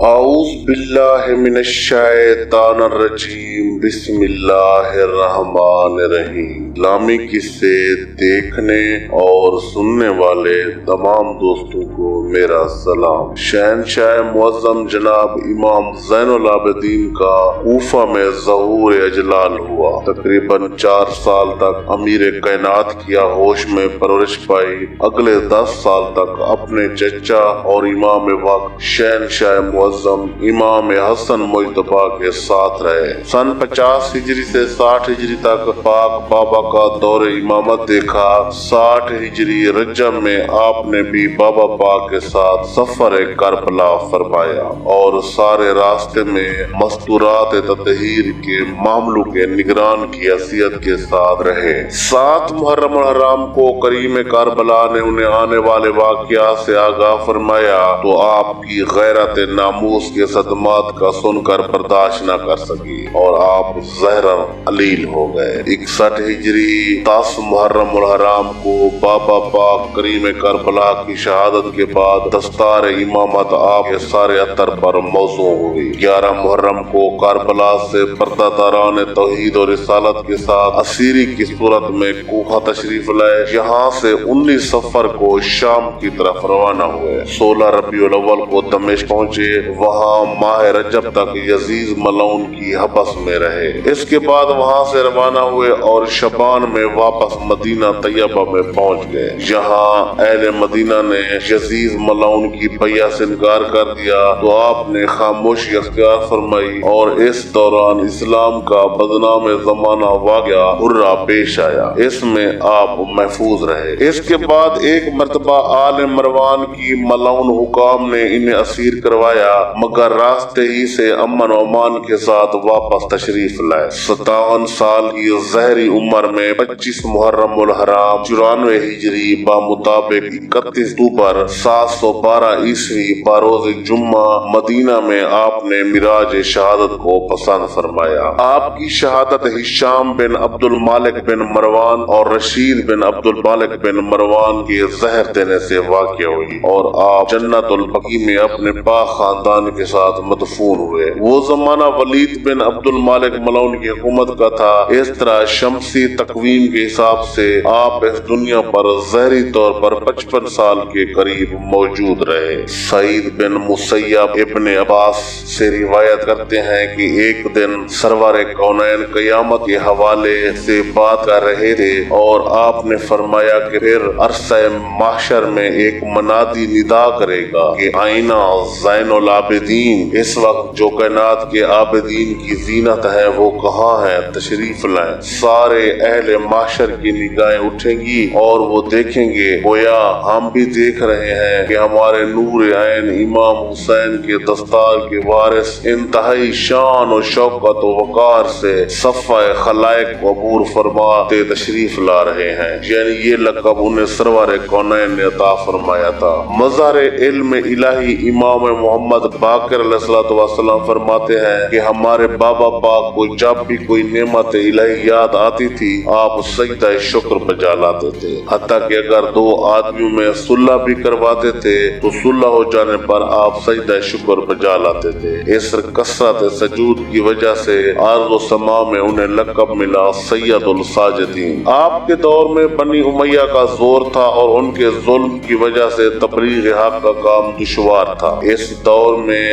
اعوذ باللہ من الشیطان الرجیم، بسم اللہ الرحمن الرحیم۔ اسلامی قصے دیکھنے اور سننے والے تمام دوستوں کو میرا سلام۔ شہنشاہ معظم جناب امام زین العابدین کا کوفہ میں ظہور اجلال ہوا۔ تقریباً 4 سال تک امیر کائنات کی ہوش میں پرورش پائی۔ اگلے 10 سال تک اپنے چچا اور امام وقت شہنشاہ معظم امام حسن مجتبی کے ساتھ رہے۔ سن 50 ہجری سے 60 ہجری تک پاک بابا کا دور امامت دیکھا۔ 60 ہجری رجب میں آپ نے بھی بابا پاک کے ساتھ سفر کربلا فرمایا اور سارے راستے میں مستورات تطہیر کے معاملوں کے نگران کی حیثیت کے ساتھ رہے۔ 7 محرم الحرام کو کریم کربلا نے انہیں آنے والے واقعات سے آگاہ فرمایا تو آپ کی غیرت ناموس کے صدمات کا سن کر برداشت نہ کر سکی اور آپ زہر علیل ہو گئے۔ 61 ہجری 10 محرم الحرام کو بابا پاک کریم کربلا کی شہادت کے بعد دستار امامت آپ کے سارے اثر پر موضوع ہوئی۔ 11 محرم کو کربلا سے پردہ داران توحید اور رسالت کے ساتھ اسیری کی صورت میں کوفہ تشریف لائے۔ یہاں سے 19 صفر کو شام کی طرف روانہ ہوئے۔ 16 ربیع الاول کو دمشق پہنچے۔ وہاں ماہ رجب تک یزید ملعون کی حبس میں رہے۔ اس کے بعد وہاں سے روانہ ہوئے اور شبان میں واپس مدینہ طیبہ میں پہنچ گئے۔ یہاں اہل مدینہ نے یزید ملعون کی بیعت سے انکار کر دیا تو آپ نے خاموشی اختیار فرمائی اور اس دوران اسلام کا بدنام زمانہ واقعہ ہررا پیش آیا۔ اس میں آپ محفوظ رہے۔ اس کے بعد ایک مرتبہ آل مروان کی ملعون حکام نے انہیں اسیر کروایا مگر راستے ہی سے امن و امان کے ساتھ واپس تشریف لائے۔ 57 سال کی زہری عمر میں 25 محرم الحرام 94 ہجری بمطابق 31 اکتوبر 712 عیسوی بروز جمعہ مدینہ میں آپ نے معراج شہادت کو پسند فرمایا۔ آپ کی شہادت ہشام بن عبد المالک بن مروان اور رشید بن عبد المالک بن مروان کے زہر دینے سے واقع ہوئی اور آپ جنت البقیع میں اپنے پاک خاندان کے ساتھ مدفون ہوئے۔ وہ زمانہ ولید بن عبد المالک ملعون کی حکومت کا تھا۔ اس طرح شمسی تقویم کے حساب سے آپ اس دنیا پر ظاہری طور پر 55 سال کے قریب موجود رہے۔ سعید بن مسیب ابن عباس سے روایت کرتے ہیں کہ ایک دن سرور کونین قیامت کے حوالے سے بات کر رہے تھے اور آپ نے فرمایا کہ پھر عرصہ محشر میں ایک منادی ندا کرے گا کہ آئینہ زین العابدین، اس وقت جو کائنات کے عابدین کی زینت ہے وہ کہاں ہے، تشریف لائیں۔ سارے اہل محشر کی نگاہیں اٹھیں گی اور وہ دیکھیں گے گویا ہم بھی دیکھ رہے ہیں کہ ہمارے نور عین امام حسین کے دستار کے وارث انتہائی شان و شوکت و وقار سے صفحہ خلائق عبور فرماتے تشریف لا رہے ہیں۔ یعنی یہ لقب انہیں سرور کونین نے عطا فرمایا تھا۔ مظہر علم الہی امام محمد باقر علیہ السلام فرماتے ہیں کہ ہمارے بابا پاک کو جب بھی کوئی نعمت الہی یاد آتی تھی آپ سجدہ شکر بجا لاتے تھے، حتیٰ کہ اگر 2 آدمیوں میں صلح بھی کرواتے تھے تو صلح ہو جانے پر آپ سجدہ شکر بجا لاتے تھے۔ اس کثرت سجود کی وجہ سے ارض و سما میں انہیں لقب ملا سید الساجدین۔ آپ کے دور میں بنی امیہ کا زور تھا اور ان کے ظلم کی وجہ سے تبلیغ حق کا کام دشوار تھا۔ اس دور میں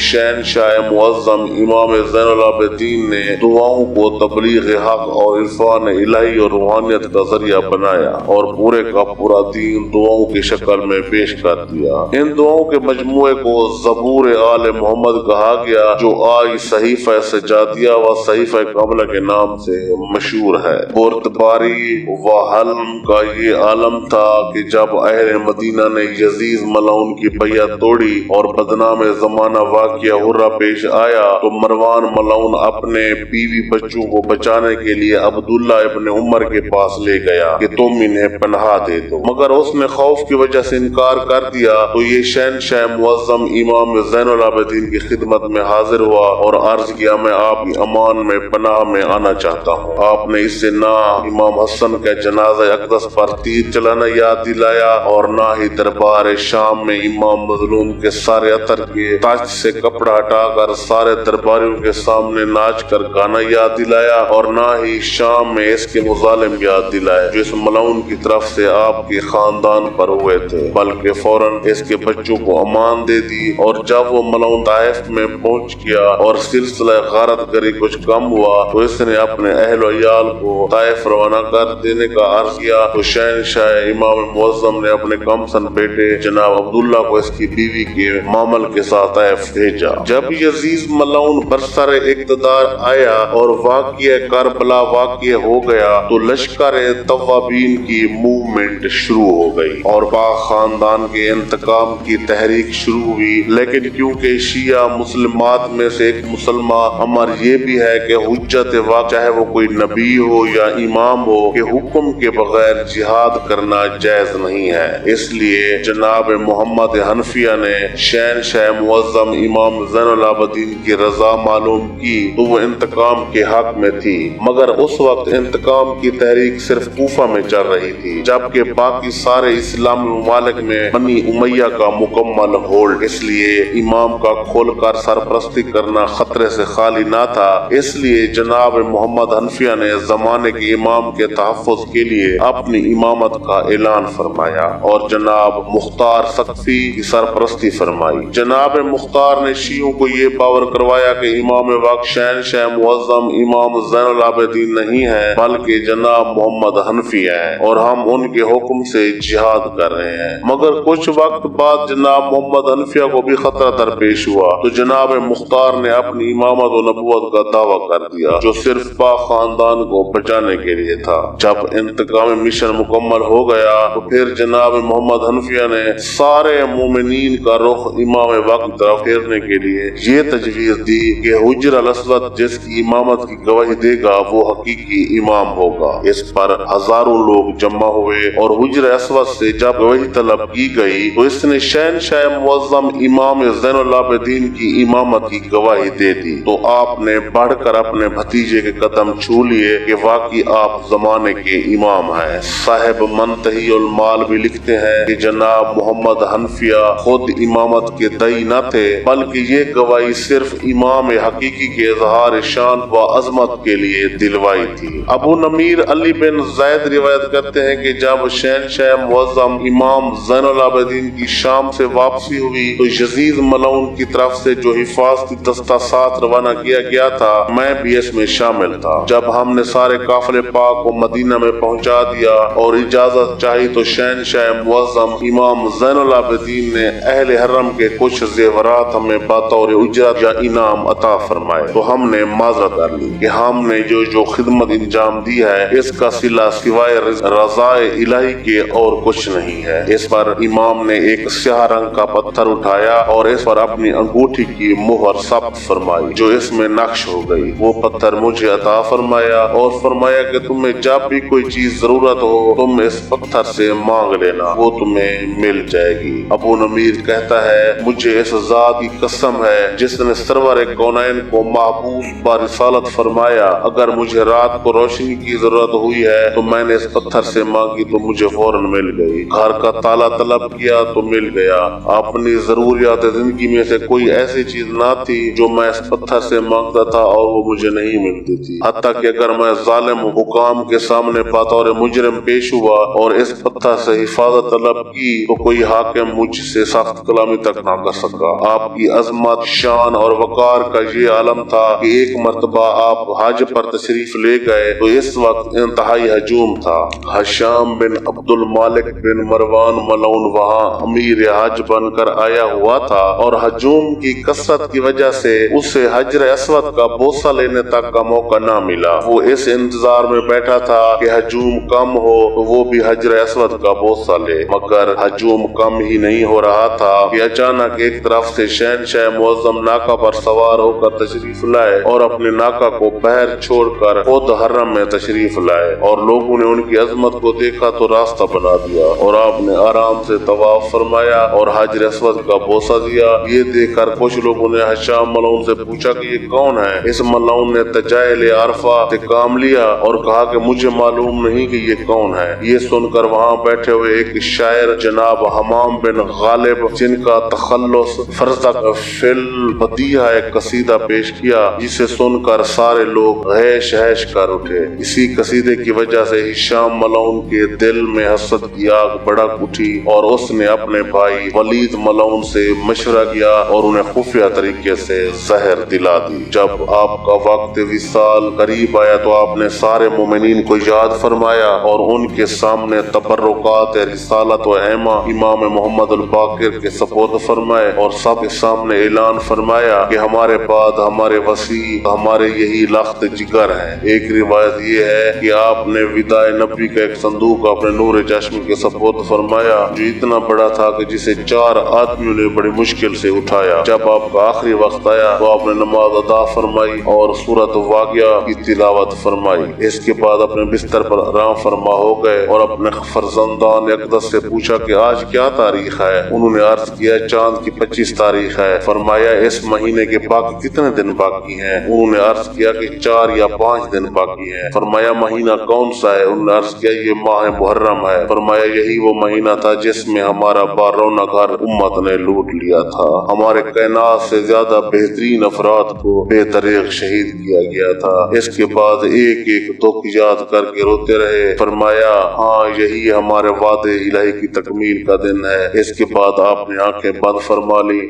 شہنشاہ معظم امام زین العابدین نے دعاؤں کو تبلیغ حق اور عرفان الہی اور روحانیت کا ذریعہ بنایا اور پورے کا پورا دین دعاؤں کی شکل میں پیش کر دیا۔ ان دعاؤں کے مجموعے کو زبور آل محمد کہا گیا جو آج صحیفہ سجادیہ و صحیفہ کاملہ کے نام سے مشہور ہے۔ بردباری و حلم کا یہ عالم تھا کہ جب اہل مدینہ نے یزید ملعون کی بیعت توڑی اور بدنام زمانہ واقعہ ہررا پیش آیا تو مروان ملعون اپنے بیوی بچوں کو بچانے کے لیے عبداللہ ابن عمر کے پاس لے گیا کہ تم انہیں پناہ دے دو، مگر اس نے خوف کی وجہ سے انکار کر دیا تو یہ شہنشاہ معظم امام زین العابدین کی خدمت میں حاضر ہوا اور عرض کیا میں آپ کی امان میں پناہ میں آنا چاہتا ہوں۔ آپ نے اس سے نہ امام حسن کے جنازہ اقدس پر تیر چلانا یاد دلایا اور نہ ہی دربار شام میں امام مظلوم کے سارے اثر کے تاج سے کپڑا ہٹا کر سارے درباریوں کے سامنے ناچ کر گانا یاد دلایا، اور نہ ہی شام میں اس کے مظالم یاد دلائے جو اس ملعون کی طرف سے آپ کے خاندان پر ہوئے تھے، بلکہ فوراً اس کے بچوں کو امان دے دی۔ اور جب وہ ملعون طائف میں پہنچ گیا اور سلسلہ غارت گری کچھ کم ہوا تو اس نے اپنے اہل و عیال کو طائف روانہ کر دینے کا عرض کیا، تو شہنشاہ امام معظم نے اپنے کمسن بیٹے جناب عبداللہ کو اس کی بیوی کے معمل کے ساتھ طائف بھیجا۔ جب یزید ملعون برسر اقتدار آیا اور واقعہ کربلا واقع ہو گیا تو لشکر توابین کی موومنٹ شروع ہو گئی اور پاک خاندان کے انتقام کی تحریک شروع ہوئی، لیکن کیونکہ شیعہ مسلمات میں سے ایک مسلمہ امر یہ بھی ہے کہ حجت واقع چاہے وہ کوئی نبی ہو یا امام ہو کہ حکم کے بغیر جہاد کرنا جائز نہیں ہے، اس لیے جناب محمد حنفیہ نے شہنشاہ معظم امام زین العابدین کی رضا معلوم کی تو وہ انتقام کے حق میں تھی، مگر اس وقت انتقام کی تحریک صرف کوفہ میں چل رہی تھی، جبکہ باقی سارے اسلامی ممالک میں بنی امیہ کا مکمل ہولڈ، اس لیے امام کا کھول کر سرپرستی کرنا خطرے سے خالی نہ تھا۔ اس لیے جناب محمد حنفیہ نے زمانے کے امام کے تحفظ کے لیے اپنی امامت کا اعلان فرمایا اور جناب مختار سقفی کی سرپرستی فرمائی۔ جناب مختار نے شیعوں کو یہ باور کروایا کہ امام وقت شہنشاہ معظم امام زین العابدین نہیں ہے بلکہ جناب محمد حنفی ہے اور ہم ان کے حکم سے جہاد کر رہے ہیں، مگر کچھ وقت بعد جناب محمد حنفیہ کو بھی خطرہ درپیش ہوا تو جناب مختار نے اپنی امامت و نبوت کا دعویٰ کر دیا جو صرف پاک خاندان کو بچانے کے لیے تھا۔ جب انتقامی مشن مکمل ہو گیا تو پھر جناب محمد حنفیہ نے سارے مومنین کا رخ امام وقت طرف پھیرنے کے لیے یہ تجویز دی کہ حجر الاسود جس کی امامت کی گواہی دے گا وہ حقیقی امام ہوگا۔ اس پر ہزاروں لوگ جمع ہوئے اور حجر اسود سے جب گواہی طلب کی گئی تو اس نے شہنشاہ معظم امام زین العابدین کی امامت کی گواہی دے دی، تو آپ نے بڑھ کر اپنے بھتیجے کے قدم چھو لیے کہ واقعی آپ زمانے کے امام ہیں۔ صاحب منتہی المال بھی لکھتے ہیں کہ جناب محمد حنفیہ خود امامت کے داعی نہ تھے بلکہ یہ گواہی صرف امام حقیقی کے اظہار شان و عظمت کے لیے دلوائی تھی۔ ابو نمیر علی بن زید روایت کرتے ہیں کہ جب شہنشاہ معظم امام زین العابدین کی شام سے واپسی ہوئی تو یزید ملعون کی طرف سے جو حفاظتی دستہ ساتھ روانہ کیا گیا تھا میں بھی اس میں شامل تھا۔ جب ہم نے سارے قافلے پاک کو مدینہ میں پہنچا دیا اور اجازت چاہی تو شہنشاہ معظم امام زین العابدین نے اہل حرم کے کچھ زیورات ہمیں بطور اجرت یا انعام عطا فرمائے، تو ہم نے معذرت کر لی کہ ہم نے جو خدمت انجام دی ہے اس کا صلہ سوائے رضا الہی کے اور کچھ نہیں ہے۔ اس پر امام نے ایک سیاہ رنگ کا پتھر اٹھایا اور اس پر اپنی انگوٹھی کی مہر ثبت فرمائی جو اس میں نقش ہو گئی۔ وہ پتھر مجھے عطا فرمایا اور فرمایا کہ تمہیں جب بھی کوئی چیز ضرورت ہو تم اس پتھر سے مانگ لینا، وہ تمہیں مل جائے گی۔ ابو نمیر کہتا ہے مجھے اس ذات کی قسم ہے جس نے سرور کونین کو محبوس برسالت فرمایا، اگر مجھے رات کو روشنی کی ضرورت ہوئی ہے تو میں نے اس پتھر سے مانگی تو مجھے فوراً مل گئی، گھر کا تالا طلب کیا تو مل گیا، اپنی ضروریات زندگی میں سے کوئی ایسی چیز نہ تھی جو میں اس پتھر سے مانگتا تھا اور وہ مجھے نہیں ملتی تھی، حتیٰ کہ اگر میں ظالم حکام کے سامنے بطور مجرم پیش ہوا اور اس پتھر سے حفاظت طلب کی تو کوئی حاکم مجھ سے سخت کلامی تک نہ کر سکا۔ آپ کی عظمت، شان اور وقار کا یہ عالم تھا کہ ایک مرتبہ آپ حج پر تشریف لے گئے تو اس وقت انتہائی ہجوم تھا۔ ہشام بن عبد المالک بن مروان ملعون وہاں امیر حج بن کر آیا ہوا تھا اور ہجوم کی کثرت کی وجہ سے اسے حجر اسود کا بوسہ لینے تک کا موقع نہ ملا۔ وہ اس انتظار میں بیٹھا تھا کہ ہجوم کم ہو تو وہ بھی حجر اسود کا بوسہ لے، مگر ہجوم کم ہی نہیں ہو رہا تھا کہ اچانک ایک طرف سے شہنشاہ معظم ناکا پر سوار ہو کر تشریف لائے اور اپنے ناکا کو بہر چھوڑ کر خود حرم میں تشریف لائے، اور لوگوں نے ان کی عظمت کو دیکھا تو راستہ بنا دیا اور آپ نے آرام سے طواف فرمایا اور حجر اسود کا بوسہ دیا۔ یہ دیکھ کر کچھ لوگوں نے ہشام ملعون سے پوچھا کہ یہ کون ہے؟ اس ملعون نے تجاہل عرفہ سے کام لیا اور کہا کہ مجھے معلوم نہیں کہ یہ کون ہے۔ یہ سن کر وہاں بیٹھے ہوئے ایک شاعر جناب حمام بن غالب جن کا تخلص اس فرزدق فل بدیہ ایک قصیدہ پیش کیا جسے سن کر سارے لوگ ہیش ہیش کر اٹھے۔ اسی قصیدے کی وجہ سے ہشام ملعون کے دل میں حسد کی آگ بھڑک اٹھی اور اس نے اپنے بھائی ولید ملعون سے مشورہ کیا اور انہیں خفیہ طریقے سے زہر دلا دی۔ جب آپ کا وقت وصال قریب آیا تو آپ نے سارے مومنین کو یاد فرمایا اور ان کے سامنے تبرکات رسالت و ایمہ امام محمد الباقر کے سپرد فرمائے اور سب کے سامنے اعلان فرمایا کہ ہمارے بعد ہمارے وسیع ہمارے یہی لخت جگر ہیں۔ ایک روایت یہ ہے کہ آپ نے وداع نبی کا ایک صندوق اپنے نور چشم کے سپرد فرمایا جو اتنا بڑا تھا کہ جسے 4 آدمیوں نے بڑی مشکل سے اٹھایا۔ جب آپ کا آخری وقت آیا تو آپ نے نماز ادا فرمائی اور سورۃ واقعہ کی تلاوت فرمائی۔ اس کے بعد اپنے بستر پر آرام فرما ہو گئے اور اپنے فرزندان اقدس سے پوچھا کہ آج کیا تاریخ ہے؟ انہوں نے عرض کیا چاند کی 25 تاریخ ہے۔ فرمایا اس مہینے کے باقی کتنے دن باقی ہیں؟ انہوں نے عرض کیا کہ 4 یا 5 دن باقی ہیں۔ فرمایا مہینہ کون سا ہے؟ انہوں نے عرض کیا یہ ماہ محرم ہے۔ فرمایا یہی وہ مہینہ تھا جس میں ہمارا بارونہ گھر امت نے لوٹ لیا تھا۔ ہمارے کائنات سے زیادہ بہترین افراد کو بے دریغ شہید کیا گیا تھا۔ اس کے بعد ایک ایک دکھ یاد کر کے روتے رہے۔ فرمایا ہاں یہی ہمارے وعدے الہی کی تکمیل کا دن ہے۔ اس کے بعد آپ نے آنکھیں بند فرما لی۔